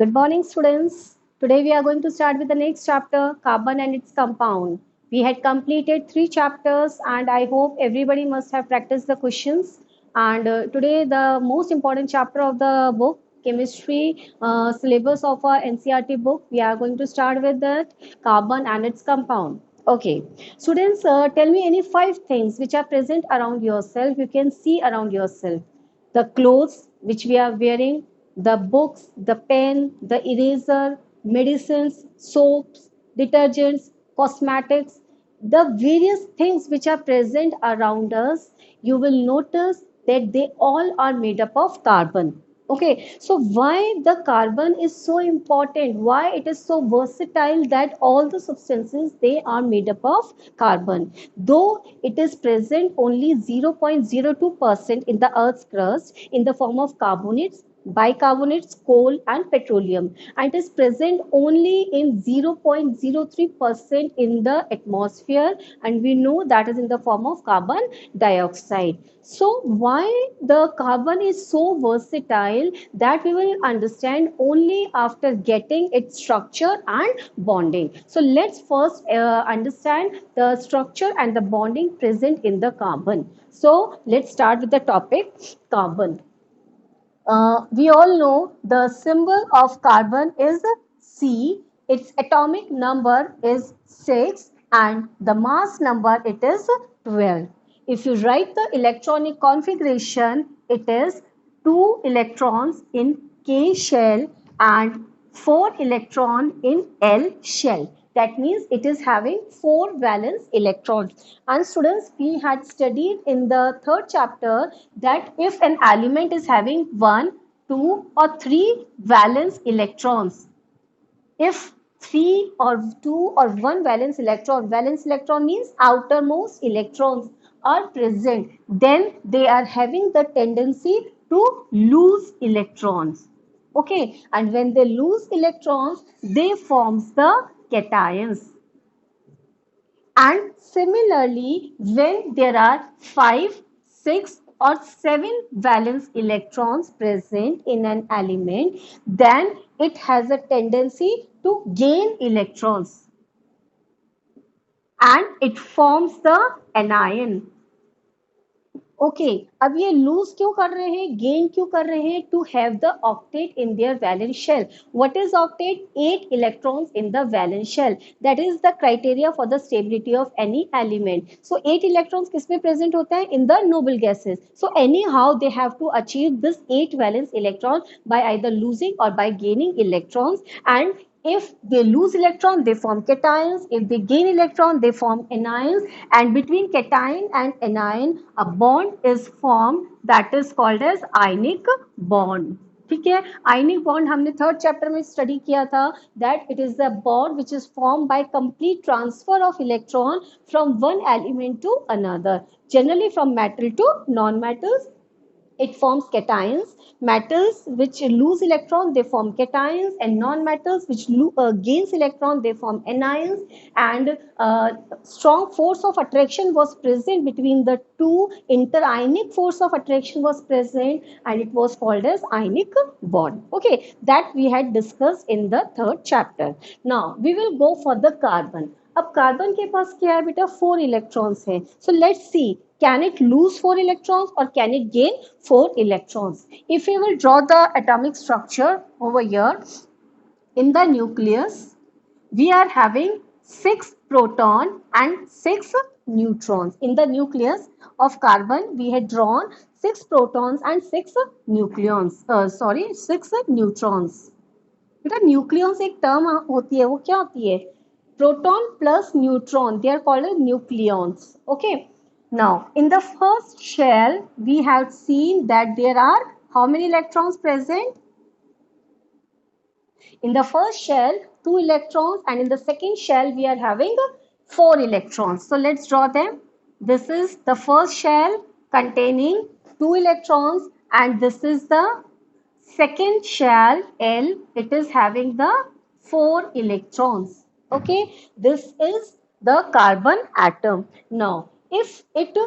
Good morning, students. Today we are going to start with the next chapter, carbon and its compound. We had completed three chapters, and I hope everybody must have practiced the questions. And today, the most important chapter of the book, chemistry syllabus of our NCRT book, we are going to start with that carbon and its compound. Okay, students, tell me any five things which are present around yourself. You can see around yourself the clothes which we are wearing, the books, the pen, the eraser, medicines, soaps, detergents, cosmetics, the various things which are present around us, you will notice that they all are made up of carbon. Okay, so why the carbon is so important? Why it is so versatile that all the substances they are made up of carbon? Though it is present only 0.02% in the Earth's crust in the form of carbonates, bicarbonates, coal, and petroleum, and it is present only in 0.03% in the atmosphere, and we know that is in the form of carbon dioxide. So, why the carbon is so versatile that we will understand only after getting its structure and bonding. So, let's first understand the structure and the bonding present in the carbon. So, let's start with the topic carbon. We all know the symbol of carbon is C. Its atomic number is 6 and the mass number it is 12. If you write the electronic configuration, it is 2 electrons in K shell and 4 electron in L shell. That means it is having 4 valence electrons. And students, we had studied in the third chapter that if an element is having 1, 2 or 3 valence electrons, if 3 or 2 or 1 valence electron means outermost electrons are present, then they are having the tendency to lose electrons. Okay, and when they lose electrons, they forms the cations. And similarly, when there are 5, 6 or 7 valence electrons present in an element, then it has a tendency to gain electrons and it forms the anion. Okay अब ये loose क्यों कर रहे हैं gain क्यों कर रहे हैं to have the octet in their valence shell what is octet 8 electrons in the valence shell that is the criteria for the stability of any element so 8 electrons किसमें present होता है in the noble gases so anyhow they have to achieve this 8 valence electron by either losing or by gaining electrons and if they lose electron, they form cations. If they gain electron, they form anions. And between cation and anion, a bond is formed that is called as ionic bond. ठीक है ionic bond हमने third chapter में study किया था that it is the bond which is form by complete transfer of electron from one element to another generally from metal to non metals it forms cations. Metals which lose electron, they form cations, and non-metals which gains electron, they form anions. And strong force of attraction was present between the two. Interionic force of attraction was present, and it was called as ionic bond. Okay, that we had discussed in the third chapter. Now we will go for the carbon. अब carbon के पास क्या है बेटा 4 electrons हैं so let's see can it lose 4 electrons or can it gain 4 electrons if we will draw the atomic structure over here in the nucleus we are having 6 proton and 6 neutrons in the nucleus of carbon we had drawn 6 protons and 6 nucleons 6 neutrons बेटा nucleons एक term होती है वो क्या होती है proton plus neutron they are called as nucleons okay now in the first shell we have seen that there are how many electrons present in the first shell 2 electrons and in the second shell we are having 4 electrons so let's draw them this is the first shell containing 2 electrons and this is the second shell L it is having the 4 electrons okay this is the carbon atom now if it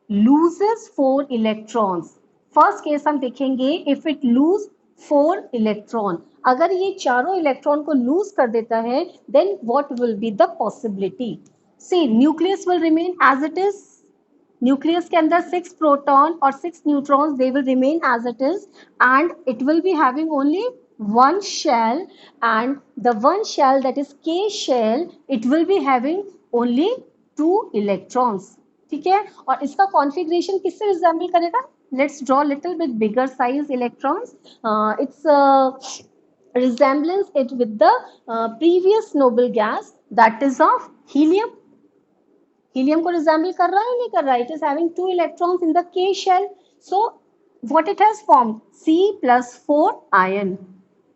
loses 4 electrons first case हम देखेंगे if it lose 4 electron. अगर ये चारों electron को loose कर देता है, then what will be the possibility? See, nucleus will remain as it is. Nucleus के अंदर 6 प्रोटॉन और 6 neutrons, they will remain as it is, and it will be having only one shell, and the one shell, that is K shell, it will be having only 2 electrons. ठीक है, और इसका configuration किससे resemble करेगा? Let's draw little bit bigger size electrons. It's resemblance it with the previous noble gas, that is of helium. Helium को resemble कर रहा है नहीं कर रहा है? It is having 2 electrons in the K shell. So what it has form? C+4 ion.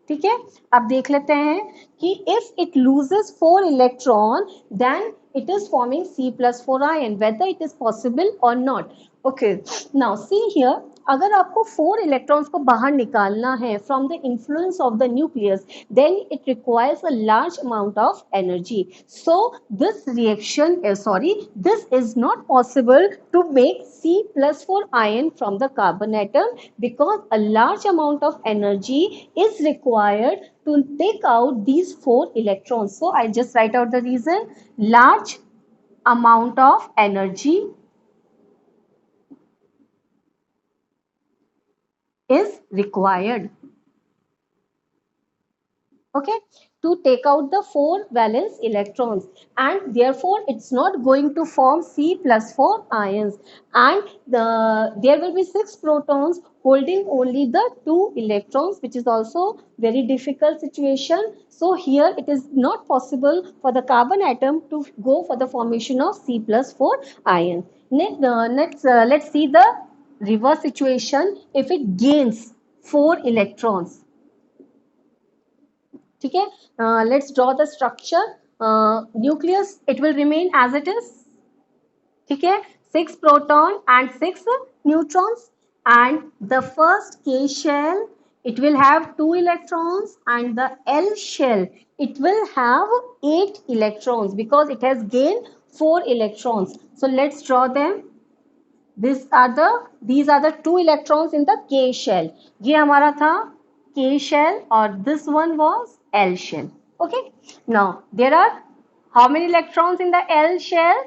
ठीक है, अब देख लेते हैं कि if it loses 4 electron, then it is forming C+4 ion, whether it is possible or not. Okay, now see here, अगर आपको 4 electrons को बाहर निकालना है from the influence of the nucleus, then it requires a large amount of energy. So this reaction, sorry, this is not possible to make C+4 ion from the carbon atom, because a large amount of energy is required to take out these 4 electrons. So I just write out the reason: large amount of energy is required, okay, to take out the 4 valence electrons, and therefore it's not going to form C+4 ions, and there will be 6 protons holding only the 2 electrons, which is also very difficult situation. So here it is not possible for the carbon atom to go for the formation of C+4 ion. Let's see the reverse situation if it gains 4 electrons. ठीक है, let's draw the structure. Nucleus, it will remain as it is. ठीक है, 6 proton and 6 neutrons, and the first K shell, it will have 2 electrons, and the L shell, it will have 8 electrons, because it has gained 4 electrons. So let's draw them. These are the 2 electrons in the K shell. ये हमारा था K shell, or this one was L shell. Okay, now there are how many electrons in the L shell?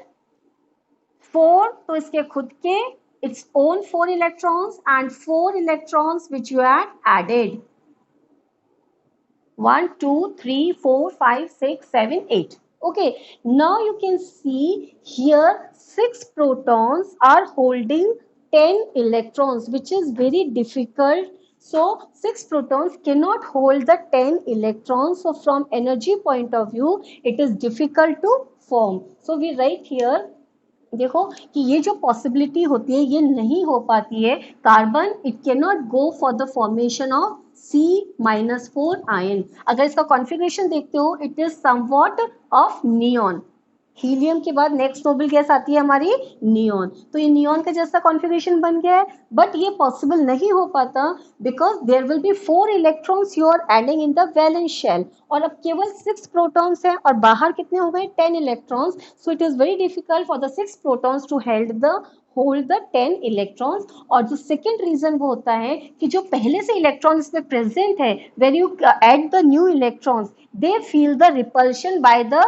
4. तो इसके खुद के its own 4 electrons, and 4 electrons which you had added. 1, 2, 3, 4, 5, 6, 7, 8. Okay, now you can see here 6 protons are holding 10 electrons, which is very difficult. So 6 protons cannot hold the 10 electrons. So from energy point of view, it is difficult to form. So we write here, देखो कि ये जो possibility होती है ये नहीं हो पाती है. Carbon, it can not go for the formation of C-4 ion. अगर इसका कॉन्फ़िगरेशन देखते हो, it is somewhat of neon. Helium के बाद नेक्स्ट नोबल गैस आती है हमारी नियॉन. तो ये नियॉन का जैसा कॉन्फ़िगरेशन बन गया है, बट ये पॉसिबल नहीं हो पाता because there will be 4 electrons you are adding in the valence shell, और अब केवल 6 प्रोटॉन्स हैं और बाहर कितने हो गए? 10 electrons. So it is very difficult for the 6 protons to hold the 10 electrons. और जो सेकेंड रीजन वो होता है कि जो पहले से इलेक्ट्रॉन इसमें प्रेजेंट है, when you add the new electrons, they feel the repulsion by the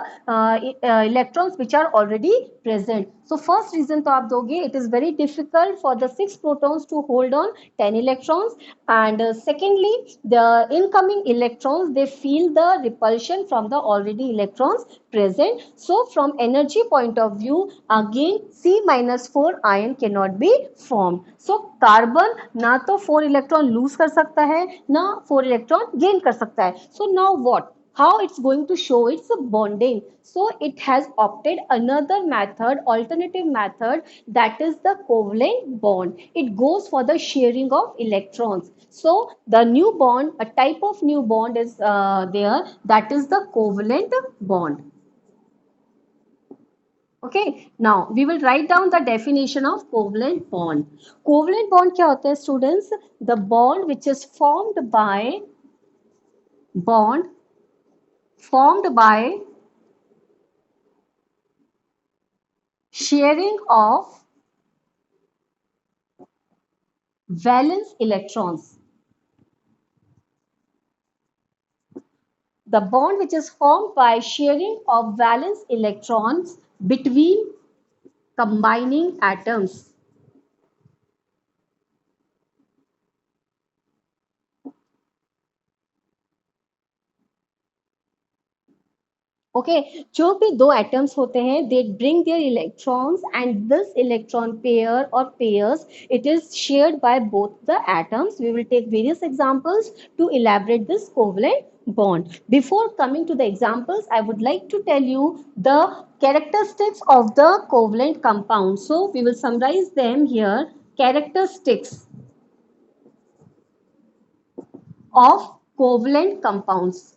electrons which are already present. So first reason तो आप दोगे, it is very difficult for the 6 protons to hold on 10 electrons, and secondly the incoming electrons, they feel the repulsion from the already electrons present. So from energy point of view, again C-4 ion cannot be formed. So carbon ना तो 4 electron lose कर सकता है, ना 4 electron gain कर सकता है. So now what? How it's going to show its bonding? So it has opted another method, alternative method, that is the covalent bond. It goes for the sharing of electrons. So the new bond, a type of new bond is there, that is the covalent bond. Okay, now we will write down the definition of covalent bond. Covalent bond क्या होता है students? The bond which is formed by sharing of valence electrons. The bond which is formed by sharing of valence electrons between combining atoms. Okay जो भी दो atoms होते हैं they bring their electrons and this electron pair और pairs it is shared by both the atoms we will take various examples to elaborate this covalent bond. Before coming to the examples, I would like to tell you the characteristics of the covalent compound. So we will summarize them here. Characteristics of covalent compounds.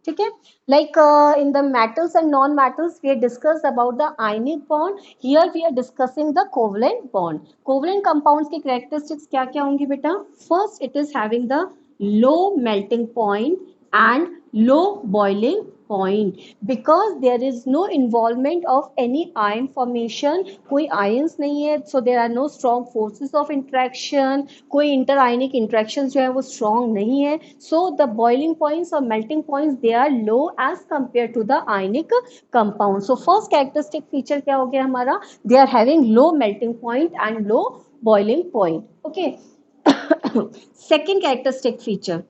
ठीक है like in the metals and non-metals we had discussed about the ionic bond. Here we are discussing the covalent bond. Covalent compounds की characteristics क्या क्या होंगी बेटा? First it is having the low melting point and low boiling point because there is no involvement of any ion formation. कोई ions नहीं है so there are no strong forces of interaction. कोई interionic interactions जो है वो strong नहीं है so the boiling points or melting points they are low as compared to the ionic compound. So first characteristic feature क्या हो गया हमारा? They are having low melting point and low boiling point. Okay. Second characteristic feature,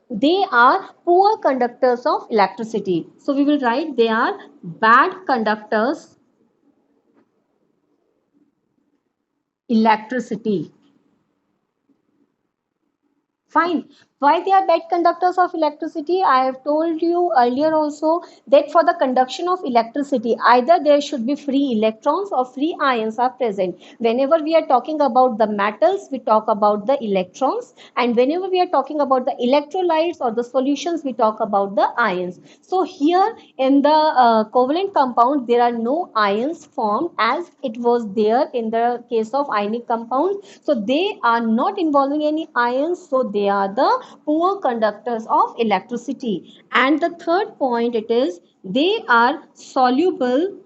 they are poor conductors of electricity. So we will write they are bad conductors electricity. Fine. Why they are bad conductors of electricity? I have told you earlier also that for the conduction of electricity, either there should be free electrons or free ions are present. Whenever we are talking about the metals, we talk about the electrons. And whenever we are talking about the electrolytes or the solutions, we talk about the ions. So here in the covalent compound, there are no ions formed as it was there in the case of ionic compounds. So they are not involving any ions. So they are the poor conductors of electricity. And the third point it is they are soluble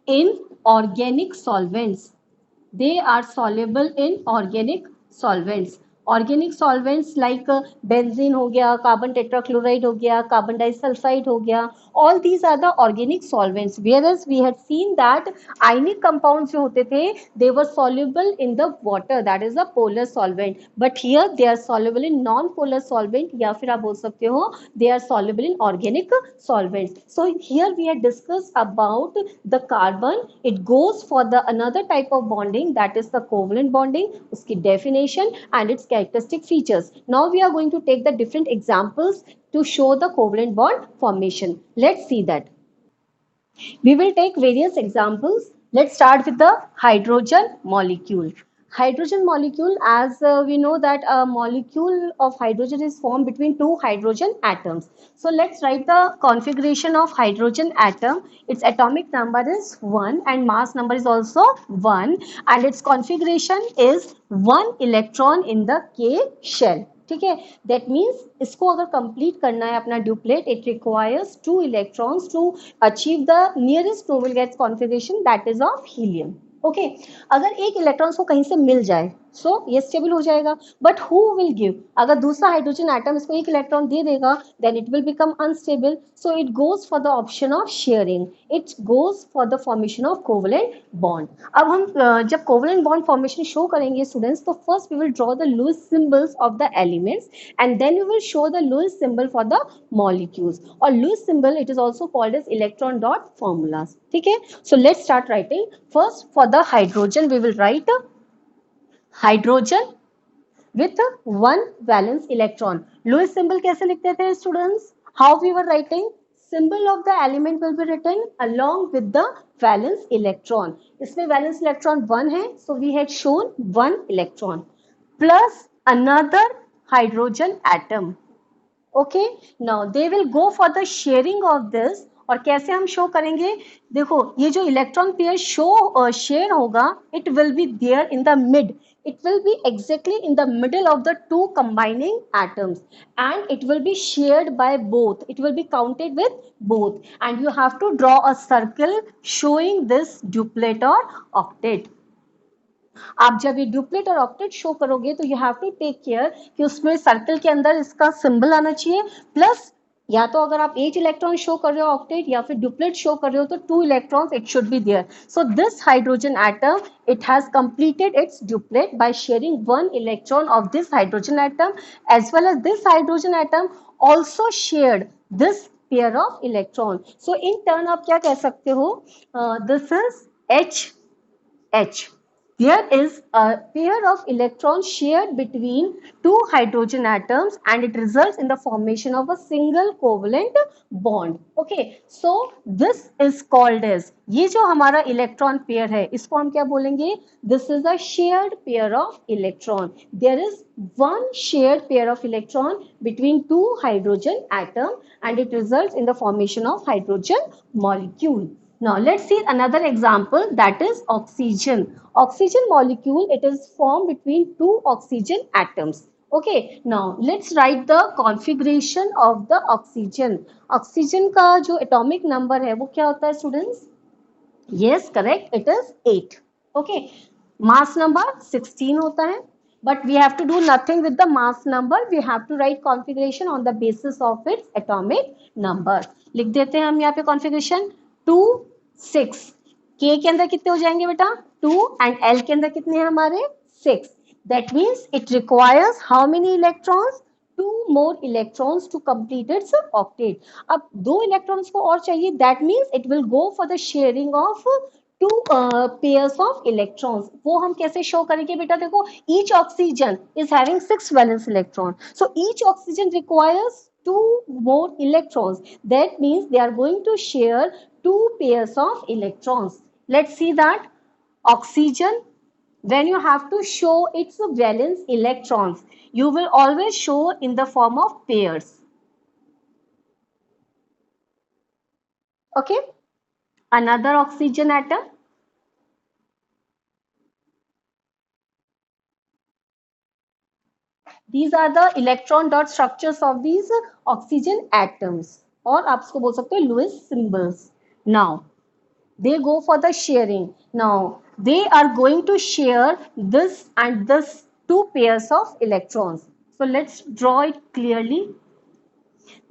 in organic solvents. They are soluble in organic solvents. Organic solvents like benzene हो गया, carbon tetrachloride हो गया, carbon disulfide हो गया. All these are the organic solvents. Whereas we had seen that ionic compounds जो होते थे, they were soluble in the water. That is a polar solvent. But here they are soluble in non-polar solvent. या फिर आप बोल सकते हो they are soluble in organic solvents. So here we had discussed about the carbon. It goes for the another type of bonding that is the covalent bonding. उसकी definition and its characteristic features. Now we are going to take the different examples to show the covalent bond formation. Let's see that. We will take various examples. Let's start with the hydrogen molecule. Hydrogen molecule, as we know that a molecule of hydrogen is formed between two hydrogen atoms. So let's write the configuration of hydrogen atom. Its atomic number is 1 and mass number is also 1 and its configuration is 1 electron in the K shell. ठीक है that means इसको अगर complete करना है अपना duplet it requires 2 electrons to achieve the nearest noble gas configuration that is of helium. Okay अगर एक electrons को कहीं से मिल जाए सो ये स्टेबल हो जाएगा बट हु विल गिव अगर दूसरा हाइड्रोजन एटम इसको एक इलेक्ट्रॉन दे देगा then it will become unstable so it goes for the option of sharing it goes for the formation of covalent bond. अब हम जब कोवलेंट बॉन्ड फॉर्मेशन शो करेंगे स्टूडेंट्स तो first we will draw the Lewis symbols of the elements and then we will show the Lewis symbol for the molecules or Lewis symbol it is also called as electron dot formulas. ठीक है so let's start writing. First for the hydrogen we will write hydrogen with one valence electron. Lewis symbol कैसे लिखते थे students? How we were writing? Symbol of the element will be written along with the valence electron. इसमें valence electron 1 है so we had shown 1 electron plus another hydrogen atom. Okay now they will go for the sharing of this और कैसे हम show करेंगे देखो ये जो electron pair show share होगा it will be there in the mid it will be exactly in the middle of the two combining atoms and it will be shared by both it will be counted with both and you have to draw a circle showing this duplet or octet. आप जब ये duplet और octet show करोगे तो you have to take care कि उसमें circle के अंदर इसका सिंबल आना चाहिए, प्लस या तो अगर आप 8 इलेक्ट्रॉन शो कर रहे हो ऑक्टेट या फिर डुप्लेट शो कर रहे हो तो 2 electrons it should be there. So this hydrogen atom it has completed its duplet by sharing one electron of this hydrogen atom, as well as this hydrogen atom also shared this pair of electron. So in turn आप क्या कह सकते हो, this is H. There is a pair of electrons shared between two hydrogen atoms and it results in the formation of a single covalent bond. Okay, so this is called as, ये जो हमारा electron pair है इसको हम क्या बोलेंगे, this is a shared pair of electron. There is one shared pair of electron between two hydrogen atom and it results in the formation of hydrogen molecule. Now let's see another example, that is oxygen. Oxygen molecule, it is formed between two oxygen atoms. Okay, now let's write the configuration of the oxygen. Oxygen का जो atomic number है वो क्या होता है students? Yes, correct, it is 8. Okay, mass number 16 होता है. But we have to do nothing with the mass number. We have to write configuration on the basis of its atomic number. लिख देते हैं हम यहाँ पे configuration 2, 6. K के अंदर कितने हो जाएंगे बेटा? 2 and L के अंदर कितने हैं हमारे? 6. That means it requires how many electrons? 2 more electrons to complete its octet. अब 2 electrons को और चाहिए. That means it will go for the sharing of two pairs of electrons. वो हम कैसे शो करेंगे बेटा? देखो, each oxygen is having 6 valence electron. So each oxygen requires 2 more electrons. That means they are going to share 2 pairs of electrons. Let's see that. Oxygen, when you have to show its valence electrons, you will always show in the form of pairs. Okay, another oxygen atom. These are the electron dot structures of these oxygen atoms, और आप इसको बोल सकते हो Lewis symbols. Now they go for the sharing. Now they are going to share this and this 2 pairs of electrons. So let's draw it clearly.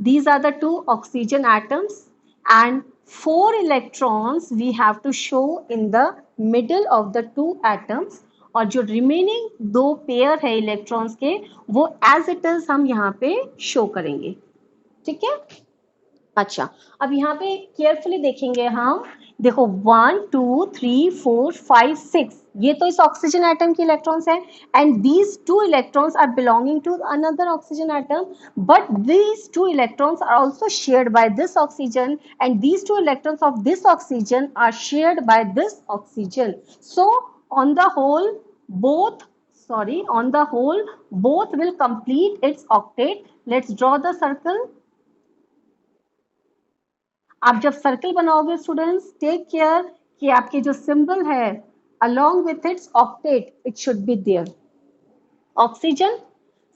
These are the 2 oxygen atoms and 4 electrons we have to show in the middle of the 2 atoms, और जो remaining 2 pair है electrons के वो as it is हम यहाँ पे show करेंगे. ठीक है, अच्छा अब यहाँ पे केयरफुली देखेंगे हम. देखो 1 2 3 4 5 6 ये तो इस ऑक्सीजन एटम के इलेक्ट्रॉन्स हैं and these 2 electrons are belonging to another oxygen atom, but these 2 electrons are also shared by this oxygen and these 2 electrons of this oxygen are shared by this oxygen. So on the whole both will complete its octet. Let's draw the circle. आप जब circle बनाओगे students, take care कि आपके जो symbol है along with its octet it should be there. Oxygen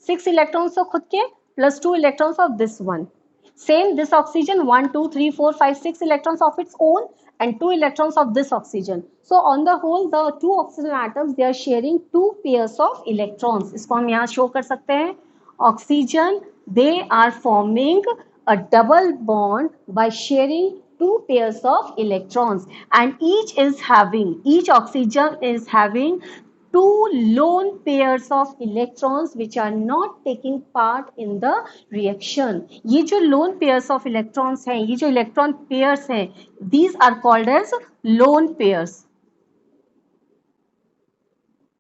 6 electrons तो खुद के plus 2 electrons of this one. Same this oxygen 1 2 3 4 5 6 electrons of its own and 2 electrons of this oxygen. So on the whole the 2 oxygen atoms they are sharing 2 pairs of electrons. इसको हम यहाँ show कर सकते हैं. Oxygen they are forming a double bond by sharing 2 pairs of electrons and each oxygen is having 2 lone pairs of electrons which are not taking part in the reaction. ये जो lone pairs of electrons हैं, ये जो electron pairs हैं, these are called as lone pairs.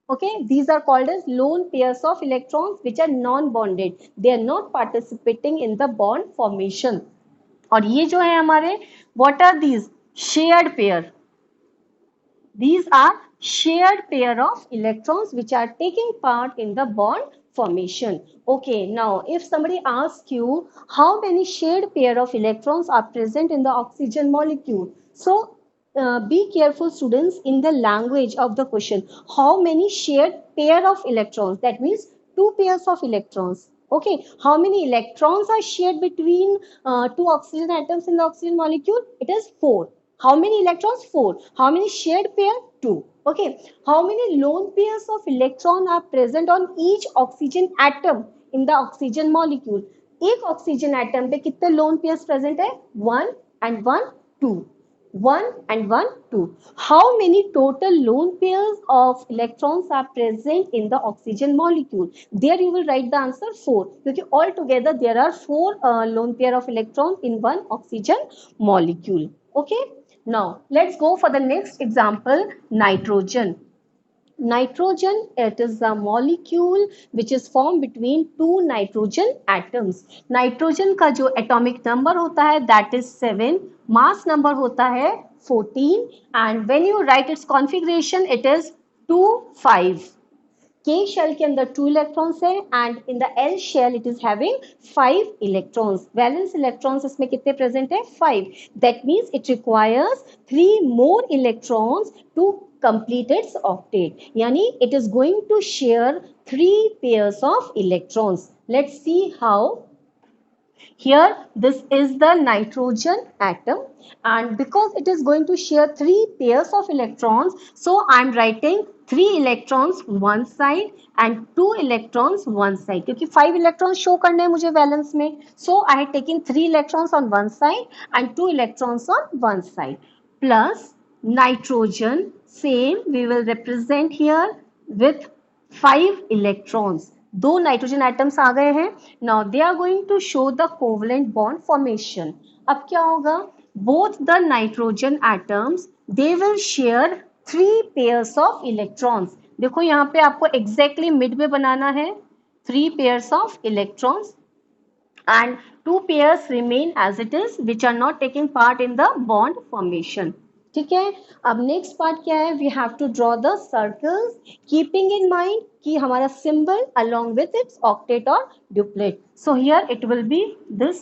Okay, these are called as lone pairs of electrons which are non-bonded. They are not participating in the bond formation. और ये जो है हमारे, what are these? Shared pair. These are shared pair of electrons which are taking part in the bond formation. Okay, now if somebody asks you how many shared pair of electrons are present in the oxygen molecule, so be careful students in the language of the question. How many shared pair of electrons? That means 2 pairs of electrons. Okay, how many electrons are shared between 2 oxygen atoms in the oxygen molecule? It is 4. How many electrons? 4. How many shared pair? 2. Okay. How many lone pairs of electron are present on each oxygen atom in the oxygen molecule? एक oxygen atom पे कितने lone pairs present है? 1 and 1, 2. 1 and 1, 2. How many total lone pairs of electrons are present in the oxygen molecule? There you will write the answer 4, क्योंकि all together there are 4 lone pair of electrons in one oxygen molecule. Okay. Now let's go for the next example, nitrogen. Nitrogen, it is a molecule which is formed between two nitrogen atoms. Nitrogen का जो atomic number होता है that is 7, mass number होता है 14, and when you write its configuration it is 2, 5. K shell के अंदर 2 electrons है and in the L shell it is having 5 electrons. Valence electrons इसमें कितने present है? 5. That means it requires 3 more electrons to complete its octet. Yani it is going to share 3 pairs of electrons. Let's see how. Here this is the nitrogen atom, and because it is going to share 3 pairs of electrons, so I am writing 3 electrons one side and 2 electrons one side, क्योंकि 5 electrons show करने हैं मुझे valence में, so I had taken 3 electrons on one side and 2 electrons on one side, plus nitrogen, same we will represent here with 5 electrons. 2 nitrogen atoms आ गए हैं. Now they are going to show the covalent bond formation. अब क्या होगा? Both the nitrogen atoms they will share 3 pairs of electrons. देखो यहाँ पे आपको एग्जैक्टली मिड में बनाना है. 3 pairs of electrons and 2 pairs remain as it is which are not taking part in the bond formation. ठीक है. अब नेक्स्ट पार्ट क्या है? We have to draw the circles keeping in mind कि हमारा symbol along with its octet और duplet. So here it will be this,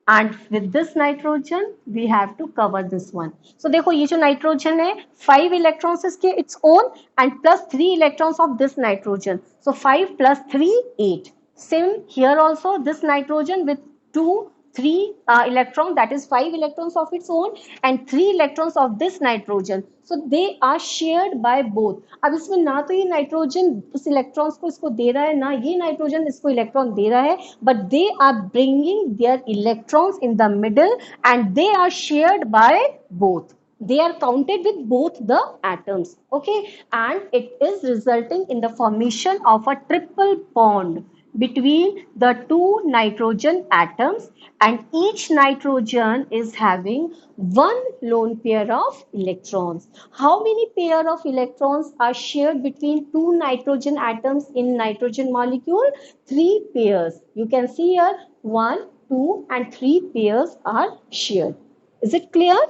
and with this nitrogen we have to cover this one. So देखो ये जो nitrogen है 5 electrons इसके its own and plus 3 electrons of this nitrogen. So 5 plus 3, 8. Same here also, this nitrogen with 2, 3 electron, that is 5 electrons of its own and 3 electrons of this nitrogen. So they are shared by both. अब इसमें ना तो ये nitrogen उस electrons को इसको दे रहा है, ना ये नाइट्रोजन इसको इलेक्ट्रॉन दे रहा है, but they are bringing their electrons in the middle and they are shared by both. They are counted with both the atoms. Okay, and it is resulting in the formation of a triple bond between the 2 nitrogen atoms, and each nitrogen is having 1 lone pair of electrons. How many pair of electrons are shared between 2 nitrogen atoms in nitrogen molecule? 3 pairs. You can see here 1, 2 and 3 pairs are shared. Is it clear?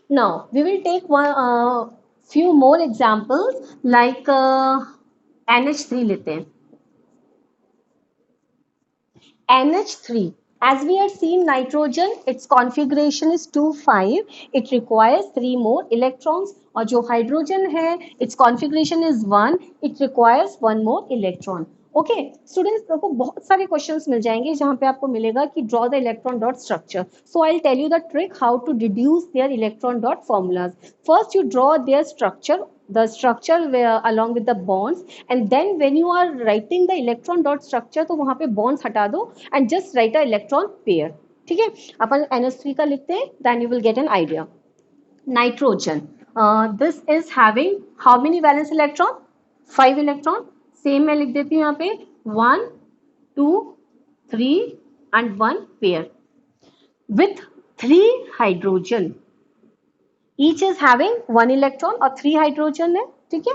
Now we will take few more examples like NH3 लेते हैं. NH3, as we have seen nitrogen, its configuration is 2, 5. It requires 3 more electrons. और जो hydrogen है its configuration is 1. It requires 1 more electron. Okay students, देखो बहुत सारे questions मिल जाएंगे जहां पे आपको मिलेगा कि draw the electron dot structure. So I will tell you the trick how to deduce their electron dot formulas. First you draw their structure, the structure along with the bonds, and then when you are writing the electron dot structure तो वहां पे bonds हटा दो and just write a electron pair. ठीक है, अपन NH3 का लिखते हैं, then you will get an idea. Nitrogen, this is having how many valence electron? 5 electron. Same मैं लिख देती हूँ यहाँ पे 1, 2, 3 and 1 pair with 3 hydrogen. Each is having 1 electron और 3 hydrogen है. ठीक है.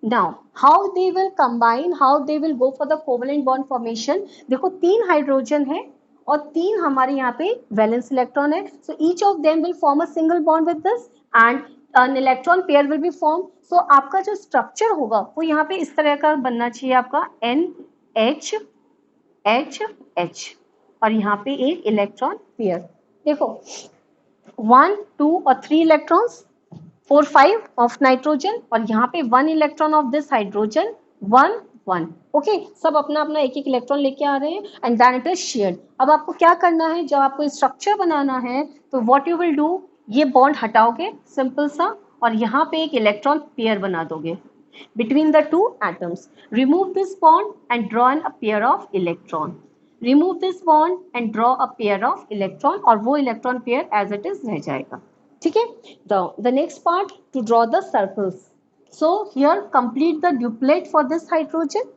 Now how they will combine, how they will go for the covalent bond formation. देखो 3 हाइड्रोजन है और 3 हमारे यहाँ पे वैलेंस इलेक्ट्रॉन है. So each of them will form a single bond with this and an electron pair will be formed. So आपका जो structure होगा वो यहाँ पे इस तरह का बनना चाहिए आपका NH HH और यहाँ पे एक इलेक्ट्रॉन पेयर. देखो 1, 2 और 3 इलेक्ट्रॉन्स, 4, 5 ऑफ नाइट्रोजन और यहाँ पे 1 electron of this hydrogen, 1, 1. Okay, सब अपना अपना एक एक इलेक्ट्रॉन लेके आ रहे हैं and then it is shared. अब आपको क्या करना है, जब आपको स्ट्रक्चर बनाना है तो व्हाट यू विल डू, ये बॉन्ड हटाओगे सिंपल सा और यहाँ पे एक इलेक्ट्रॉन पेयर बना दोगे between the two atoms. Remove this bond and draw a pair of electron. Remove this bond and draw a pair of electron और वो electron pair as it is रह जाएगा. ठीक है. The next part to draw the circles. So here complete the duplet for this hydrogen.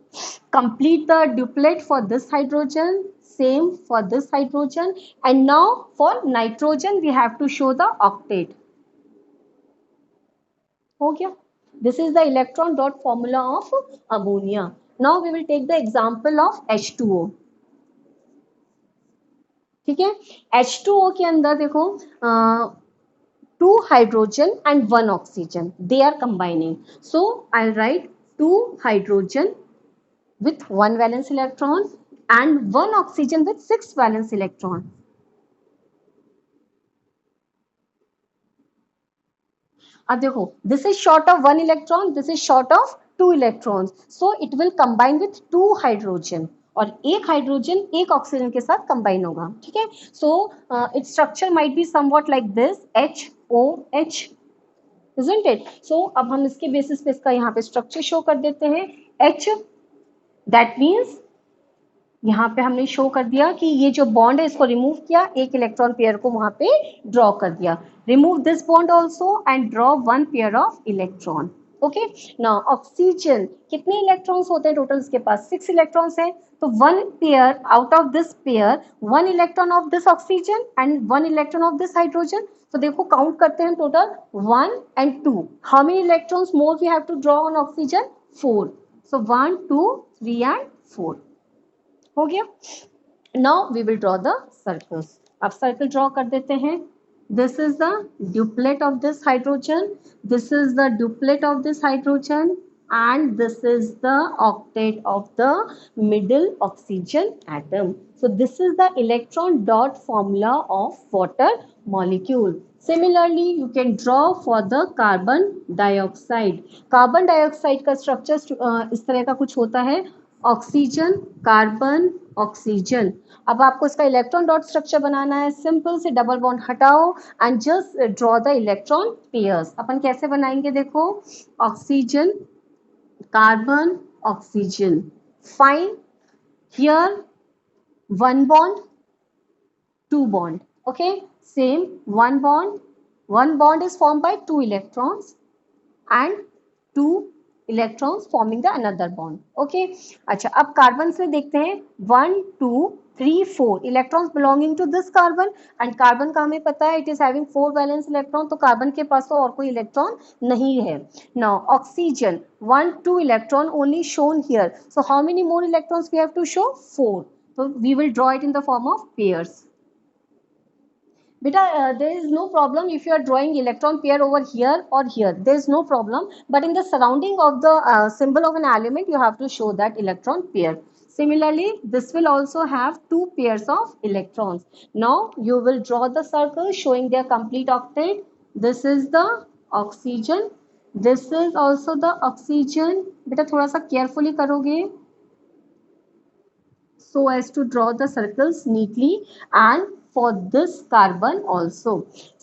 Complete the duplet for this hydrogen. Same for this hydrogen. And now for nitrogen we have to show the octet. हो गया. This is the electron dot formula of ammonia. Now we will take the example of H2O. ठीक है. H2O के अंदर देखो 2 hydrogen and 1 oxygen. They are combining. So I'll write 2 hydrogen with 1 valence electron and 1 oxygen with 6 valence electron. अब देखो, this is short of 1 electron, this is short of 2 electrons, so it will combine with 2 hydrogen और एक hydrogen एक oxygen के साथ combine होगा. ठीक है. So its structure might be somewhat like this HOH, isn't it? So अब हम इसके बेसिस पे इसका यहाँ पे स्ट्रक्चर शो कर देते हैं. H, दैट मीन्स यहाँ पे हमने शो कर दिया कि ये जो बॉन्ड है इसको रिमूव किया, एक इलेक्ट्रॉन पेयर को वहां पे ड्रॉ कर दिया. Remove this bond also and draw 1 pair of electron. Okay. Now oxygen कितने इलेक्ट्रॉन्स होते हैं टोटल, इसके पास 6 इलेक्ट्रॉन्स हैं. तो 1 pair out of this pair 1 electron of this oxygen and 1 electron of this hydrogen. तो देखो काउंट करते हैं total 1 and 2. How many electrons more we have to draw on oxygen? 4. सो 1 2 3 and 4 हो गया. Now we will draw the circles. अब circle draw कर देते हैं. This is the duplet of this hydrogen, this is the duplet of this hydrogen and this is the octet of the middle oxygen atom. So this is the electron dot formula of water molecule. Similarly you can draw for the carbon dioxide. Carbon dioxide का structure इस तरह का कुछ होता है, oxygen carbon oxygen. अब आपको इसका इलेक्ट्रॉन डॉट स्ट्रक्चर बनाना है. सिंपल से डबल बॉन्ड हटाओ and just draw the electron pairs. अपन कैसे बनाएंगे देखो, oxygen carbon oxygen, fine. Here 1 bond 2 bond. Okay, same 1 bond is formed by 2 electrons and 2 electrons forming the another bond. Okay. अच्छा, अब carbon से देखते हैं 1 2 3 4 electrons belonging to this carbon and carbon का हमें पता है it is having 4 valence electron. तो कार्बन के पास तो और कोई इलेक्ट्रॉन नहीं है. Now oxygen 1 2 electron only shown here. So how many more electrons we have to show? 4. So we will draw it in the form of pairs. Beta, there is no problem if you are drawing electron pair over here or here. There is no problem. But in the surrounding of the symbol of an element, you have to show that electron pair. Similarly, this will also have 2 pairs of electrons. Now, you will draw the circle showing their complete octet. This is the oxygen. This is also the oxygen. Beta, थोड़ा सा carefully करोगे so as to draw the circles neatly, and for this carbon also.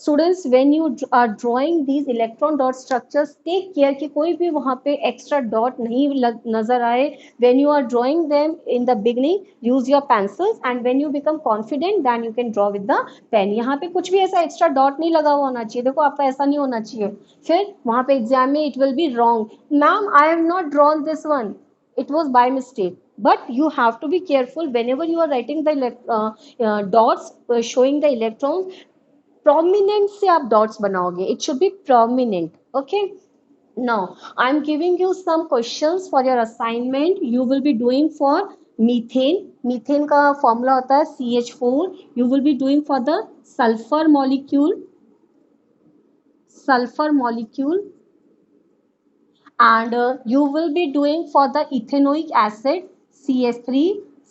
Students, when you are drawing these electron dot structures, take care कि कोई भी वहाँ पे extra dot नहीं नजर आए. When you are drawing them in the beginning, use your pencils, and when you become confident, then you can draw with the pen. यहाँ पे कुछ भी ऐसा extra dot नहीं लगा हुआ होना चाहिए. देखो आपका ऐसा नहीं होना चाहिए, फिर वहाँ पे एग्जाम में it will be wrong. Ma'am, I have not drawn this one. It was by mistake. But you have to be careful whenever you are writing the dots showing the electrons. Prominent से आप dots बनाओगे. It should be prominent. Okay. Now I am giving you some questions for your assignment. You will be doing for methane. Methane का formula होता है CH4. You will be doing for the sulfur molecule. Sulfur molecule. And you will be doing for the ethanoic acid CH3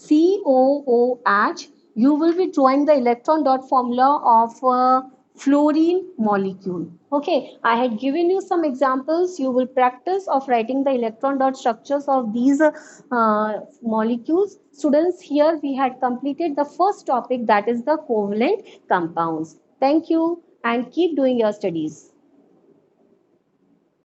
COOH. You will be drawing the electron dot formula of fluorine molecule. Okay, I had given you some examples. You will practice of writing the electron dot structures of these molecules. Students, here we had completed the first topic, that is the covalent compounds. Thank you and keep doing your studies.